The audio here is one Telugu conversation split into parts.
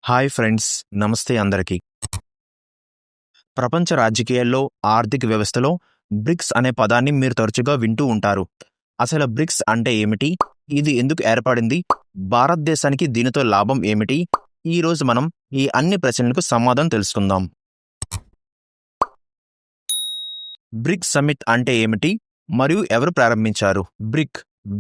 హాయ్ ఫ్రెండ్స్, నమస్తే అందరికీ. ప్రపంచ రాజకీయాల్లో, ఆర్థిక వ్యవస్థలో బ్రిక్స్ అనే పదాన్ని మీరు తరచుగా వింటూ ఉంటారు. అసలు బ్రిక్స్ అంటే ఏమిటి? ఇది ఎందుకు ఏర్పడింది? భారతదేశానికి దీనితో లాభం ఏమిటి? ఈరోజు మనం ఈ అన్ని ప్రశ్నలకు సమాధానం తెలుసుకుందాం. బ్రిక్స్ సమ్మిట్ అంటే ఏమిటి మరియు ఎవరు ప్రారంభించారు?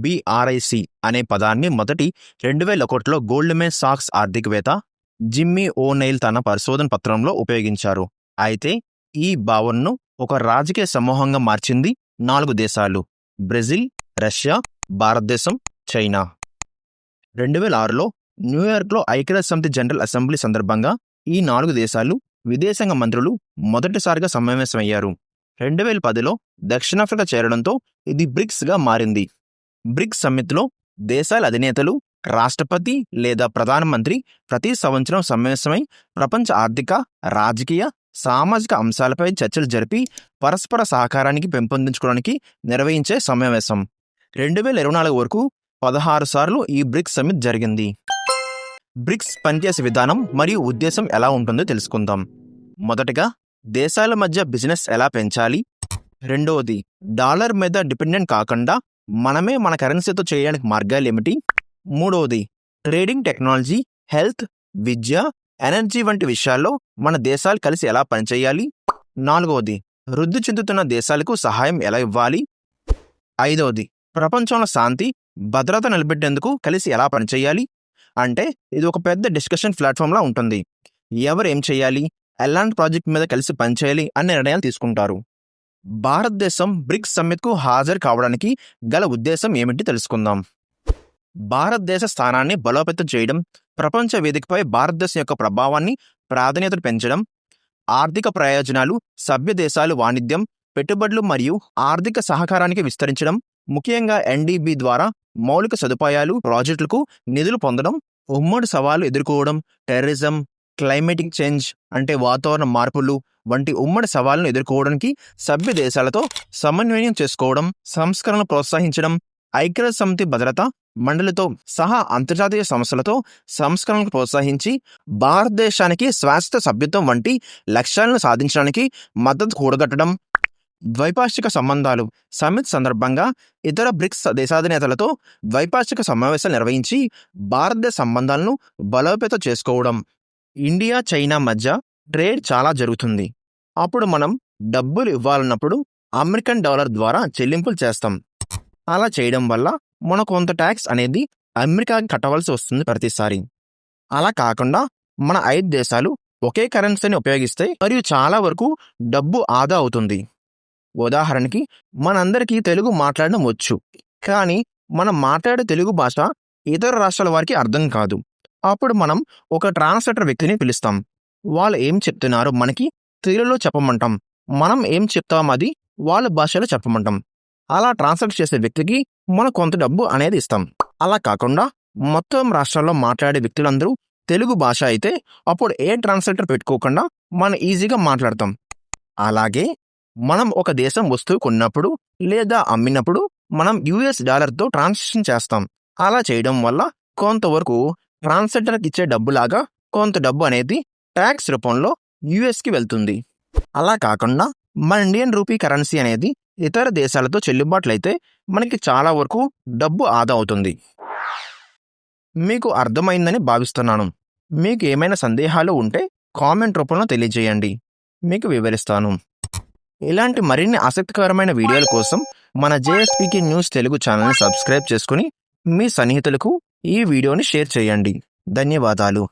BRIC అనే పదాన్ని మొదటి 2001లో గోల్డ్మెన్ సాక్స్ ఆర్థికవేత్త జిమ్మీ ఓ'నైల్ తన పరిశోధన పత్రంలో ఉపయోగించారు. అయితే ఈ భావనను ఒక రాజకీయ సమూహంగా మార్చింది 4 దేశాలు: బ్రెజిల్, రష్యా, భారతదేశం, చైనా. 2006లో న్యూయార్క్లో ఐక్యరాజ్యసమితి జనరల్ అసెంబ్లీ సందర్భంగా ఈ 4 దేశాలు విదేశాంగ మంత్రులు మొదటిసారిగా సమావేశమయ్యారు. 2010లో దక్షిణాఫ్రికా చేరడంతో ఇది బ్రిక్స్గా మారింది. బ్రిక్స్ సమ్మిట్లో దేశాల అధినేతలు, రాష్ట్రపతి లేదా ప్రధానమంత్రి ప్రతి సంవత్సరం సమావేశమై ప్రపంచ ఆర్థిక, రాజకీయ, సామాజిక అంశాలపై చర్చలు జరిపి పరస్పర సహకారానికి పెంపొందించుకోవడానికి నిర్వహించే సమావేశం. 2024 వరకు 16 సార్లు ఈ బ్రిక్స్ సమ్మిట్ జరిగింది. బ్రిక్స్ పనిచేసే విధానం మరియు ఉద్దేశం ఎలా ఉంటుందో తెలుసుకుందాం. మొదటగా, దేశాల మధ్య బిజినెస్ ఎలా పెంచాలి. రెండవది, డాలర్ మీద డిపెండెంట్ కాకుండా మనమే మన కరెన్సీతో చేయడానికి మార్గాలు ఏమిటి. మూడవది, ట్రేడింగ్, టెక్నాలజీ, హెల్త్, విద్య, ఎనర్జీ వంటి విషయాల్లో మన దేశాలు కలిసి ఎలా పనిచేయాలి. నాలుగవది, వృద్ధి చెందుతున్న దేశాలకు సహాయం ఎలా ఇవ్వాలి. ఐదవది, ప్రపంచంలో శాంతి, భద్రత నిలబెట్టేందుకు కలిసి ఎలా పనిచేయాలి. అంటే ఇది ఒక పెద్ద డిస్కషన్ ప్లాట్ఫామ్లా ఉంటుంది. ఎవరు ఏం చేయాలి, ఎలాంటి ప్రాజెక్ట్ మీద కలిసి పనిచేయాలి అనే నిర్ణయాలు తీసుకుంటారు. భారతదేశం బ్రిక్స్ సమ్మిట్కు హాజరు కావడానికి గల ఉద్దేశం ఏమిటి తెలుసుకుందాం. భారతదేశ స్థానాన్ని బలోపేతం చేయడం, ప్రపంచ వేదికపై భారతదేశం యొక్క ప్రభావాన్ని, ప్రాధాన్యతను పెంచడం, ఆర్థిక ప్రయోజనాలు, సభ్య దేశాలు వాణిజ్యం, పెట్టుబడులు మరియు ఆర్థిక సహకారానికి విస్తరించడం, ముఖ్యంగా NDB ద్వారా మౌలిక సదుపాయాలు, ప్రాజెక్టులకు నిధులు పొందడం, ఉమ్మడి సవాళ్లు ఎదుర్కోవడం, టెర్రరిజం, క్లైమేటిక్ చేంజ్ అంటే వాతావరణ మార్పులు వంటి ఉమ్మడి సవాళ్లను ఎదుర్కోవడానికి సభ్య దేశాలతో సమన్వయం చేసుకోవడం, సంస్కరణలు ప్రోత్సహించడం, ఐక్యరాజ్యసమితి భద్రతా మండలితో సహా అంతర్జాతీయ సంస్థలతో సంస్కరణలకు ప్రోత్సహించి భారతదేశానికి శాశ్వత సభ్యత్వం వంటి లక్ష్యాలను సాధించడానికి మద్దతు కూడగట్టడం. ద్వైపాక్షిక సంబంధాలు. సమ్మిట్ సందర్భంగా ఇతర బ్రిక్స్ దేశాధినేతలతో ద్వైపాక్షిక సమావేశాలు నిర్వహించి భారతదేశ సంబంధాలను బలోపేతం చేసుకోవడం. ఇండియా, చైనా మధ్య ట్రేడ్ చాలా జరుగుతుంది. అప్పుడు మనం డబ్బులు ఇవ్వాలన్నప్పుడు అమెరికన్ డాలర్ ద్వారా చెల్లింపులు చేస్తాం. అలా చేయడం వల్ల మనకు కొంత ట్యాక్స్ అనేది అమెరికాకి కట్టవలసి వస్తుంది ప్రతిసారి. అలా కాకుండా మన 5 దేశాలు ఒకే కరెన్సీని ఉపయోగిస్తే మరియు చాలా వరకు డబ్బు ఆదా అవుతుంది. ఉదాహరణకి, మనందరికీ తెలుగు మాట్లాడడం వచ్చు, కానీ మనం మాట్లాడే తెలుగు భాష ఇతర రాష్ట్రాల వారికి అర్థం కాదు. అప్పుడు మనం ఒక ట్రాన్స్లేటర్ వ్యక్తిని పిలుస్తాం. వాళ్ళు ఏం చెప్తున్నారో మనకి తెలుగులో చెప్పమంటాం. మనం ఏం చెప్తాం అది వాళ్ళ భాషలో చెప్పమంటాం. అలా ట్రాన్స్లేట్ చేసే వ్యక్తికి మనం కొంత డబ్బు అనేది ఇస్తాం. అలా కాకుండా మొత్తం రాష్ట్రాల్లో మాట్లాడే వ్యక్తులందరూ తెలుగు భాష అయితే అప్పుడు ఏ ట్రాన్స్లేటర్ పెట్టుకోకుండా మనం ఈజీగా మాట్లాడతాం. అలాగే మనం ఒక దేశం వస్తువు కొన్నప్పుడు లేదా అమ్మినప్పుడు మనం US డాలర్తో ట్రాన్సాక్షన్ చేస్తాం. అలా చేయడం వల్ల కొంతవరకు ట్రాన్స్లేటర్కి ఇచ్చే డబ్బులాగా కొంత డబ్బు అనేది ట్యాక్స్ రూపంలో USకి వెళ్తుంది. అలా కాకుండా మన ఇండియన్ రూపీ కరెన్సీ అనేది ఇతర దేశాలతో చెల్లుబాట్లయితే మనకి చాలా వరకు డబ్బు ఆదా అవుతుంది. మీకు అర్థమైందని భావిస్తున్నాను. మీకు ఏమైనా సందేహాలు ఉంటే కామెంట్ రూపంలో తెలియజేయండి, మీకు వివరిస్తాను. ఇలాంటి మరిన్ని ఆసక్తికరమైన వీడియోల కోసం మన JSPK న్యూస్ తెలుగు ఛానల్ని సబ్స్క్రైబ్ చేసుకుని మీ సన్నిహితులకు ఈ వీడియోని షేర్ చేయండి. ధన్యవాదాలు.